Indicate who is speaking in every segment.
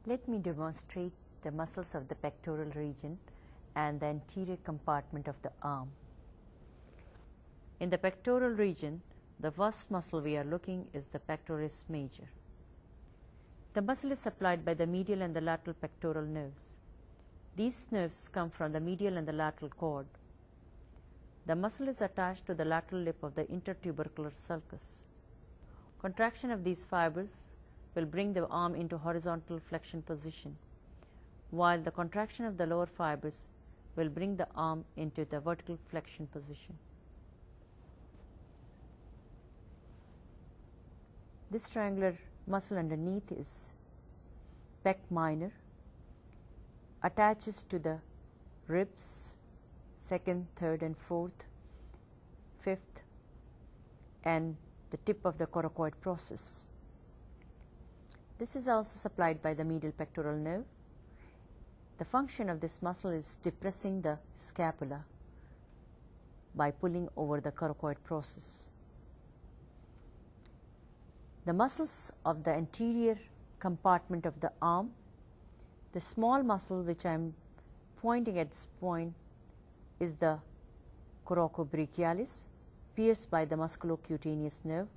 Speaker 1: Let me demonstrate the muscles of the pectoral region and the anterior compartment of the arm. In the pectoral region, the first muscle we are looking is the pectoralis major. The muscle is supplied by the medial and the lateral pectoral nerves. These nerves come from the medial and the lateral cord. The muscle is attached to the lateral lip of the intertubercular sulcus. Contraction of these fibers will bring the arm into horizontal flexion position, while the contraction of the lower fibers will bring the arm into the vertical flexion position. This triangular muscle underneath is pec minor, attaches to the ribs, second, third and fourth, fifth, and the tip of the coracoid process. This is also supplied by the medial pectoral nerve. The function of this muscle is depressing the scapula by pulling over the coracoid process. The muscles of the anterior compartment of the arm, the small muscle which I am pointing at this point is the coracobrachialis, pierced by the musculocutaneous nerve,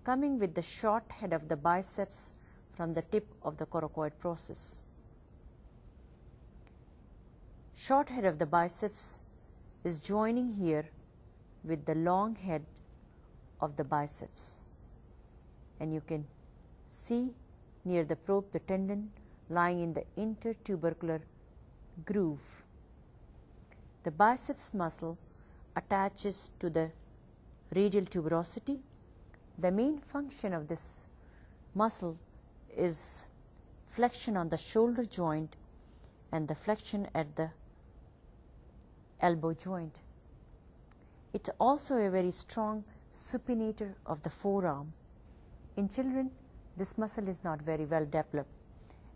Speaker 1: coming with the short head of the biceps from the tip of the coracoid process. Short head of the biceps is joining here with the long head of the biceps, and you can see near the probe the tendon lying in the intertubercular groove. The biceps muscle attaches to the radial tuberosity. The main function of this muscle is flexion on the shoulder joint and the flexion at the elbow joint. It's also a very strong supinator of the forearm. In children, this muscle is not very well developed,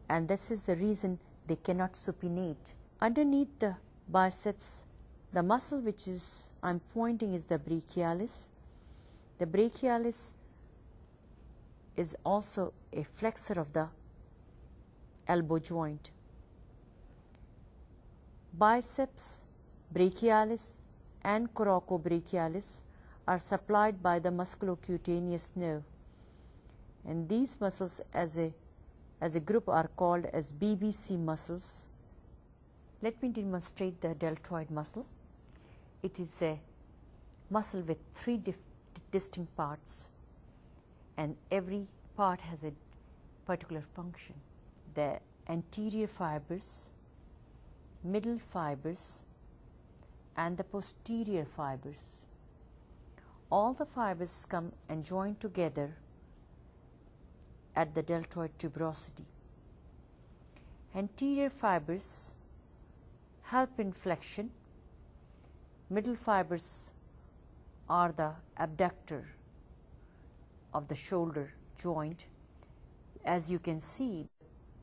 Speaker 1: and this is the reason they cannot supinate. Underneath the biceps, the muscle which is I'm pointing is the brachialis. The brachialis is also a flexor of the elbow joint. Biceps, brachialis and coracobrachialis are supplied by the musculocutaneous nerve, and these muscles as a group are called as BBC muscles. Let me demonstrate the deltoid muscle. It is a muscle with three distinct parts, and every part has a particular function. The anterior fibers, middle fibers and the posterior fibers. All the fibers come and join together at the deltoid tuberosity. Anterior fibers help in flexion. Middle fibers are the abductor of the shoulder joint. As you can see,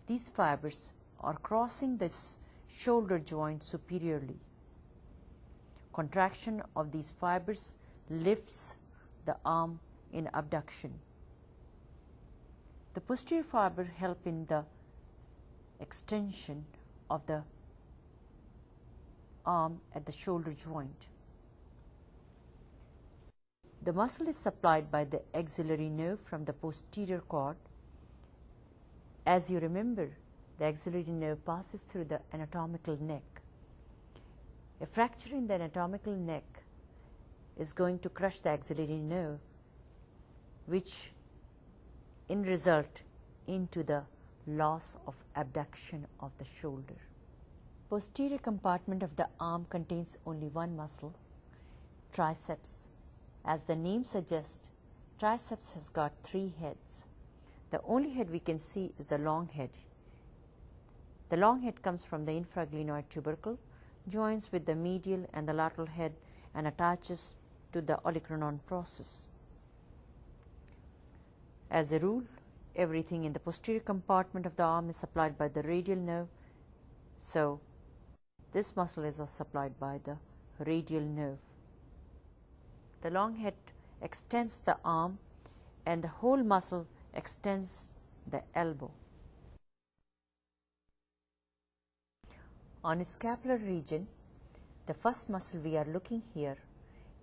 Speaker 1: these fibers are crossing this shoulder joint superiorly. Contraction of these fibers lifts the arm in abduction. The posterior fiber help in the extension of the arm at the shoulder joint. The muscle is supplied by the axillary nerve from the posterior cord. As you remember, the axillary nerve passes through the anatomical neck. A fracture in the anatomical neck is going to crush the axillary nerve, which in result into the loss of abduction of the shoulder. Posterior compartment of the arm contains only one muscle, triceps. As the name suggests, triceps has got three heads. The only head we can see is the long head. The long head comes from the infraglenoid tubercle, joins with the medial and the lateral head and attaches to the olecranon process. As a rule, everything in the posterior compartment of the arm is supplied by the radial nerve, so this muscle is supplied by the radial nerve. The long head extends the arm and the whole muscle extends the elbow. On scapular region, the first muscle we are looking here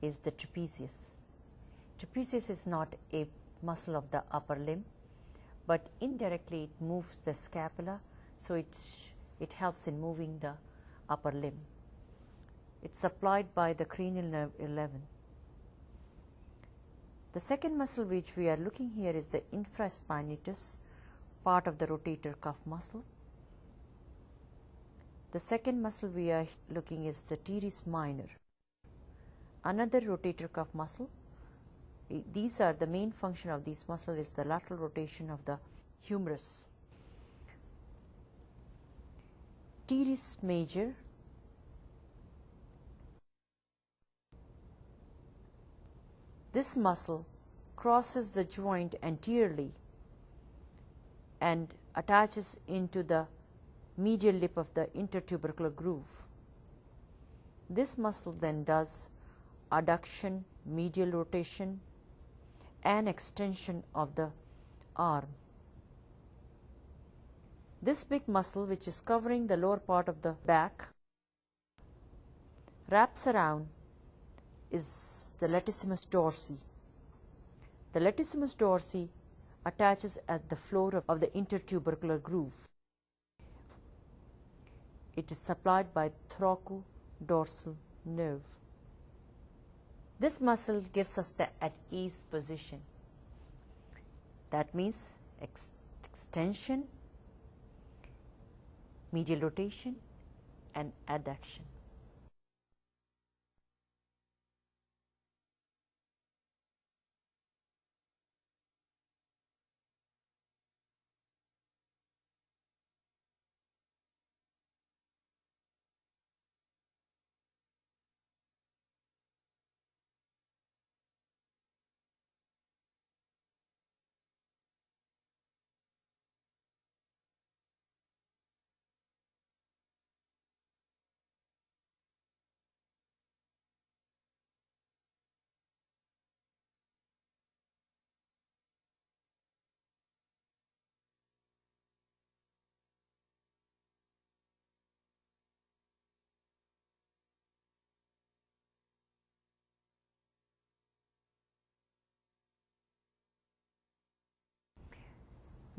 Speaker 1: is the trapezius. Trapezius is not a muscle of the upper limb, but indirectly it moves the scapula, so it helps in moving the upper limb. It's supplied by the cranial nerve 11. The second muscle which we are looking here is the infraspinatus, part of the rotator cuff muscle. The second muscle we are looking is the teres minor, another rotator cuff muscle. These are the main function of these muscles is the lateral rotation of the humerus. Teres major, this muscle crosses the joint anteriorly and attaches into the medial lip of the intertubercular groove. This muscle then does adduction, medial rotation, and extension of the arm. This big muscle, which is covering the lower part of the back, wraps around is the latissimus dorsi. The latissimus dorsi attaches at the floor of the intertubercular groove. It is supplied by thoracodorsal nerve. This muscle gives us the at ease position. That means extension, medial rotation, and adduction.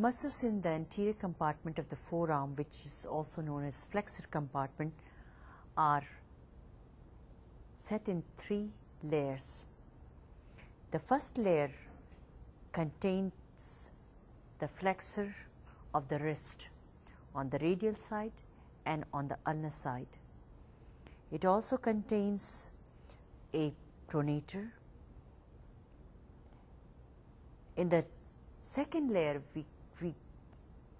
Speaker 1: Muscles in the anterior compartment of the forearm, which is also known as flexor compartment, are set in 3 layers. The first layer contains the flexor of the wrist on the radial side and on the ulnar side. It also contains a pronator. In the second layer, we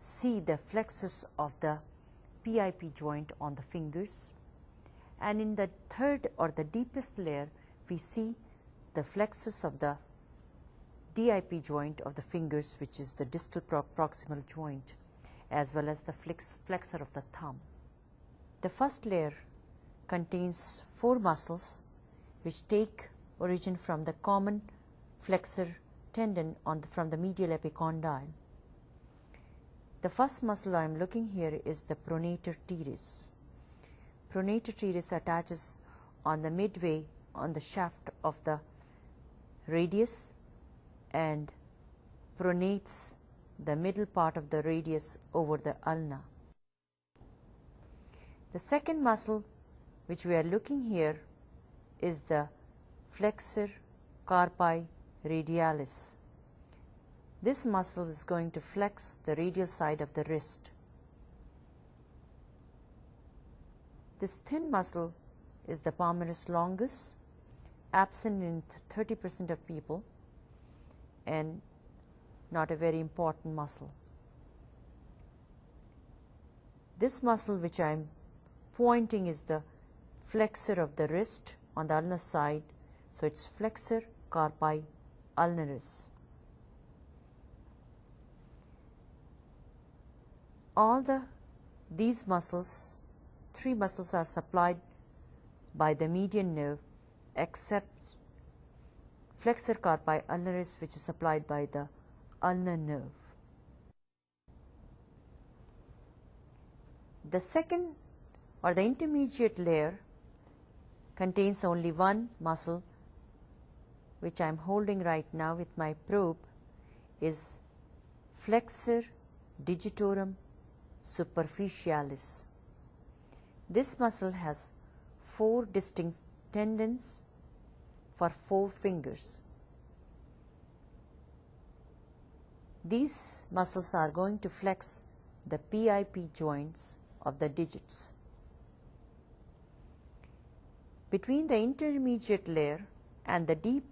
Speaker 1: see the flexus of the PIP joint on the fingers, and in the third or the deepest layer we see the flexus of the DIP joint of the fingers, which is the distal proximal joint, as well as the flexor of the thumb. The first layer contains 4 muscles which take origin from the common flexor tendon from the medial epicondyle. The first muscle I am looking here is the pronator teres. Pronator teres attaches on the midway on the shaft of the radius and pronates the middle part of the radius over the ulna. The second muscle which we are looking here is the flexor carpi radialis. This muscle is going to flex the radial side of the wrist. This thin muscle is the palmaris longus, absent in 30% of people and not a very important muscle. This muscle which I am pointing is the flexor of the wrist on the ulnar side, so it's flexor carpi ulnaris. These muscles, 3 muscles, are supplied by the median nerve except flexor carpi ulnaris, which is supplied by the ulnar nerve. The second or the intermediate layer contains only one muscle, which I am holding right now with my probe, is flexor digitorum superficialis. This muscle has 4 distinct tendons for 4 fingers. These muscles are going to flex the PIP joints of the digits. Between the intermediate layer and the deep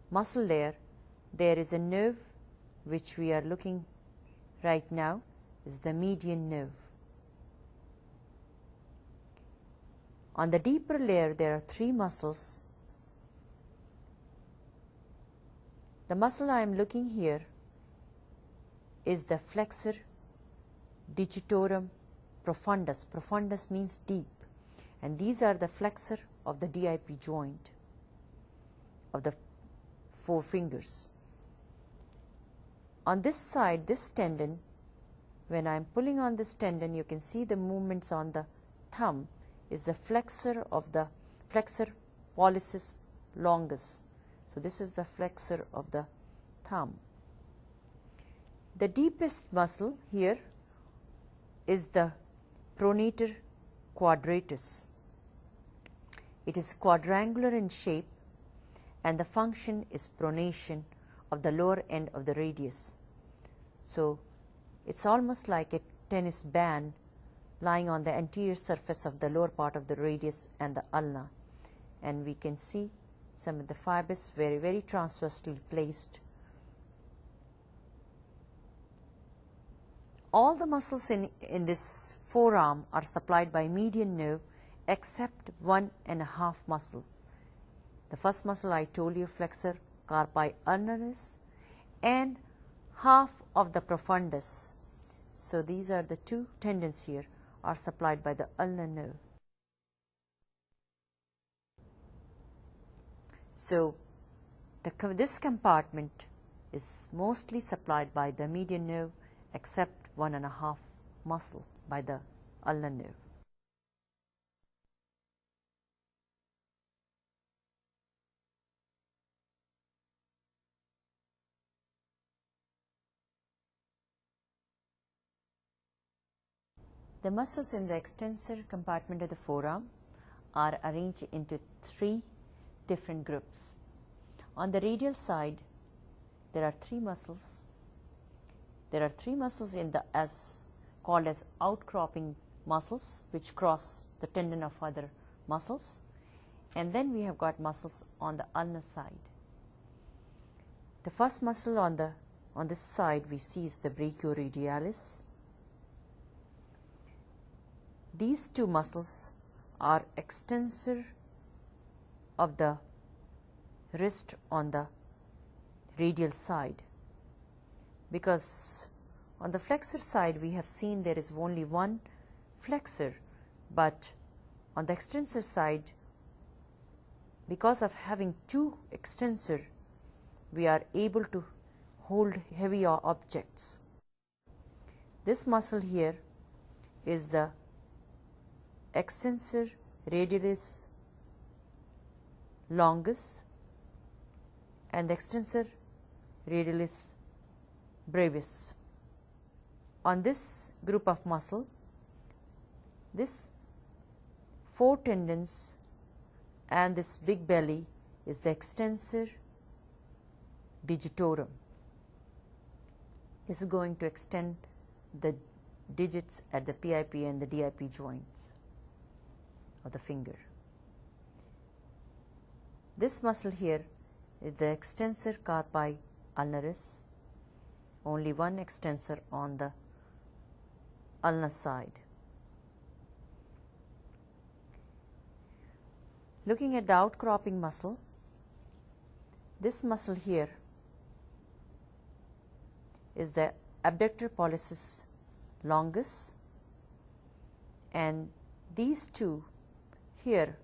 Speaker 1: muscle layer, there is a nerve which we are looking right now is the median nerve. On the deeper layer, there are 3 muscles. The muscle I am looking here is the flexor digitorum profundus. Profundus means deep, and these are the flexor of the DIP joint of the 4 fingers. On this side, this tendon, when I am pulling on this tendon, you can see the movements on the thumb is the flexor of the flexor pollicis longus. So this is the flexor of the thumb. The deepest muscle here is the pronator quadratus. It is quadrangular in shape, and the function is pronation of the lower end of the radius. So it's almost like a tennis band lying on the anterior surface of the lower part of the radius and the ulna, and we can see some of the fibers very transversely placed. All the muscles in this forearm are supplied by median nerve except 1.5 muscle. The first muscle I told you, flexor carpi ulnaris, and half of the profundus. So these are the 2 tendons here are supplied by the ulnar nerve. So this compartment is mostly supplied by the median nerve except 1.5 muscle by the ulnar nerve. The muscles in the extensor compartment of the forearm are arranged into 3 different groups. On the radial side, there are 3 muscles. There are 3 muscles in the called as outcropping muscles, which cross the tendon of other muscles, and then we have got muscles on the ulnar side. The first muscle on this side we see is the brachioradialis. These 2 muscles are extensor of the wrist on the radial side, because on the flexor side we have seen there is only one flexor, but on the extensor side, because of having 2 extensor, we are able to hold heavy objects. This muscle here is the extensor radialis longus and the extensor radialis brevis. On this group of muscle, this 4 tendons and this big belly is the extensor digitorum. This is going to extend the digits at the PIP and the DIP joints of the finger. This muscle here is the extensor carpi ulnaris, only one extensor on the ulnar side. Looking at the outcropping muscle, this muscle here is the abductor pollicis longus, and these 2 here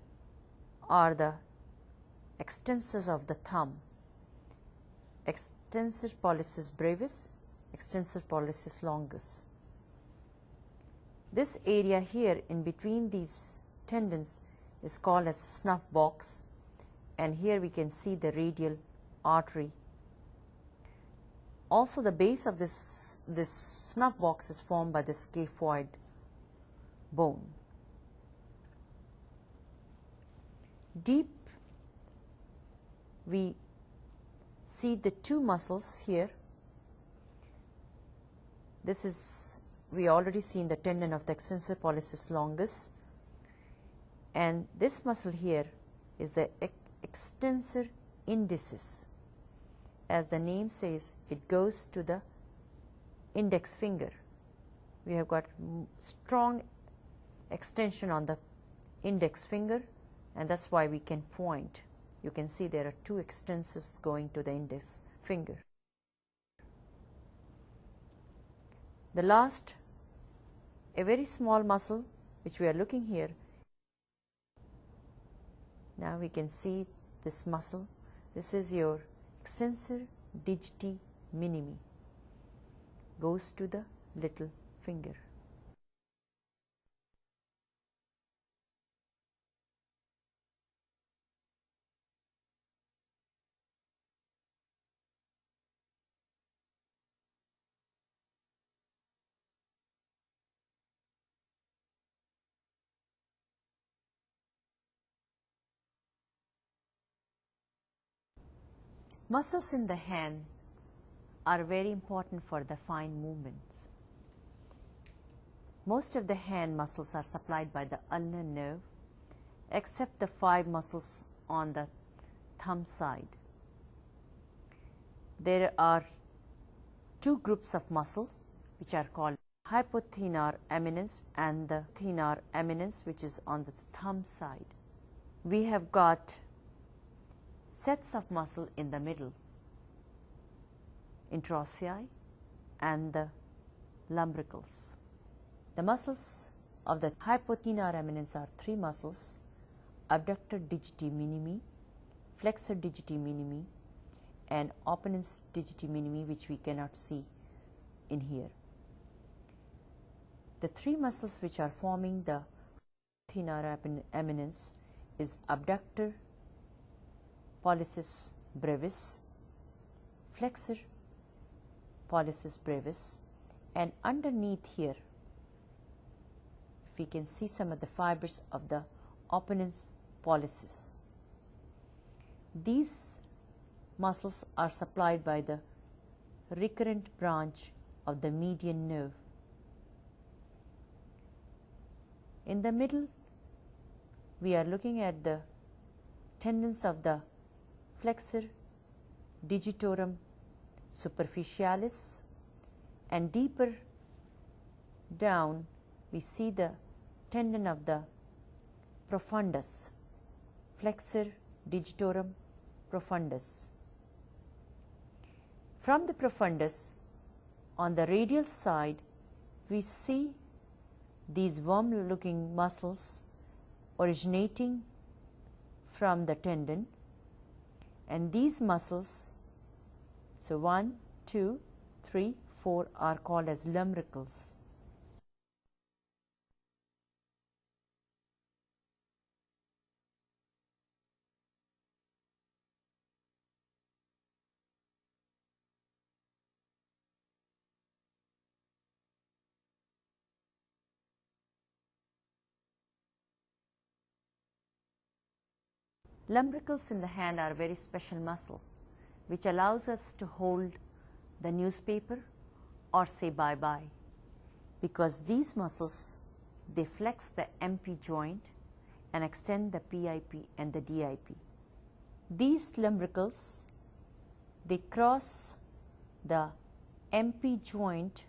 Speaker 1: are the extensors of the thumb, extensor pollicis brevis, extensor pollicis longus. This area here in between these tendons is called as snuff box, and here we can see the radial artery. Also, the base of this snuff box is formed by the scaphoid bone. Deep, we see the two muscles here. This is, we already seen the tendon of the extensor pollicis longus, and this muscle here is the extensor indicis. As the name says, it goes to the index finger. We have got strong extension on the index finger, and that's why we can point. You can see there are two extensors going to the index finger. The last, a very small muscle which we are looking here. Now we can see this muscle. This is your extensor digiti minimi, goes to the little finger. Muscles in the hand are very important for the fine movements. Most of the hand muscles are supplied by the ulnar nerve, except the 5 muscles on the thumb side. There are 2 groups of muscle which are called hypothenar eminence and the thenar eminence, which is on the thumb side. We have got sets of muscle in the middle, interossei and the lumbricals. The muscles of the hypothenar eminence are 3 muscles: abductor digiti minimi, flexor digiti minimi, and opponens digiti minimi, which we cannot see in here. The 3 muscles which are forming the thenar eminence is abductor pollicis brevis, flexor pollicis brevis, and underneath here we can see some of the fibers of the opponens pollicis. These muscles are supplied by the recurrent branch of the median nerve. In the middle, we are looking at the tendons of the flexor digitorum superficialis, and deeper down we see the tendon of the profundus, flexor digitorum profundus. From the profundus, on the radial side, we see these worm-looking muscles originating from the tendon, and these muscles, so 1, 2, 3, 4 are called as lumbricals. Lumbricals in the hand are a very special muscle which allows us to hold the newspaper or say bye-bye, because these muscles, they flex the MP joint and extend the PIP and the DIP. These lumbricals, they cross the MP joint,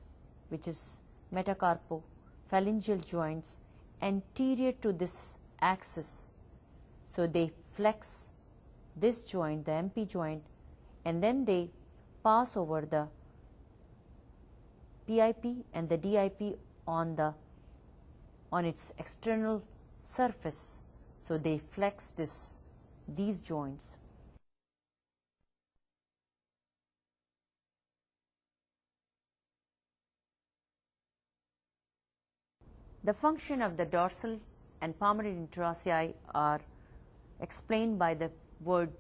Speaker 1: which is metacarpophalangeal joints, anterior to this axis. So they flex this joint, the MP joint, and then they pass over the PIP and the DIP on its external surface. So they flex these joints. The function of the dorsal and palmar interossei are explained by the word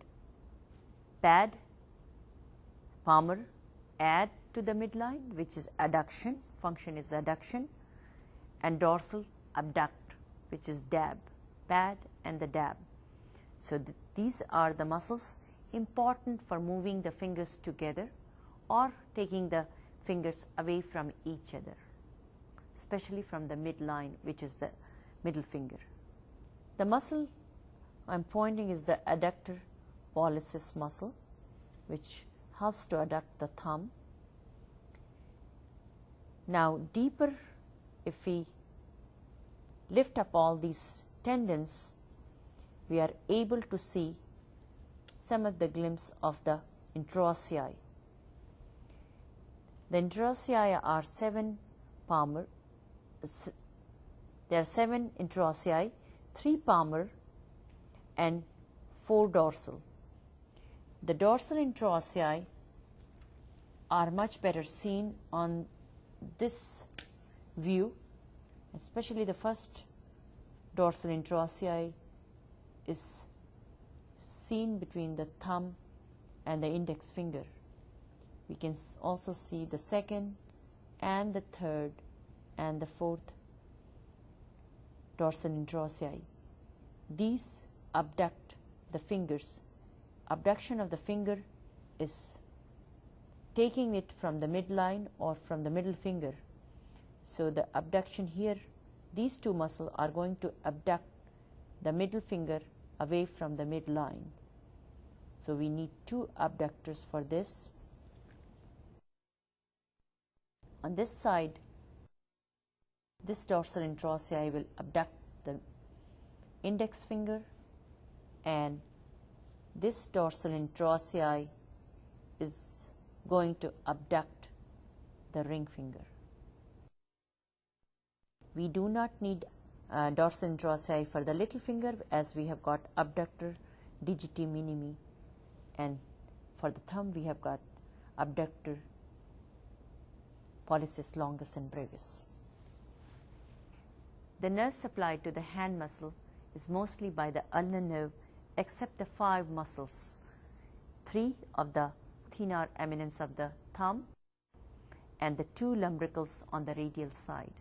Speaker 1: pad, palmar, add to the midline, which is adduction, function is adduction, and dorsal, abduct, which is dab, pad and the dab. So these are the muscles important for moving the fingers together or taking the fingers away from each other, especially from the midline, which is the middle finger. The muscle I'm pointing is the adductor pollicis muscle, which helps to adduct the thumb. Now deeper, if we lift up all these tendons, we are able to see some of the glimpse of the interossei. The interossei are 7 palmar, there are 7 interossei, 3 palmar and 4 dorsal. The dorsal interossei are much better seen on this view, especially the first dorsal interossei is seen between the thumb and the index finger. We can also see the second and the third and the fourth dorsal interossei. These abduct the fingers. Abduction of the finger is taking it from the midline or from the middle finger. So the abduction here, these two muscles are going to abduct the middle finger away from the midline. So we need 2 abductors for this. On this side, this dorsal interossei will abduct the index finger, and this dorsal interossei is going to abduct the ring finger. We do not need dorsal interossei for the little finger, as we have got abductor digiti minimi, and for the thumb we have got abductor pollicis longus and brevis. The nerve supply to the hand muscle is mostly by the ulnar nerve, except the 5 muscles, 3 of the thenar eminence of the thumb and the 2 lumbricals on the radial side.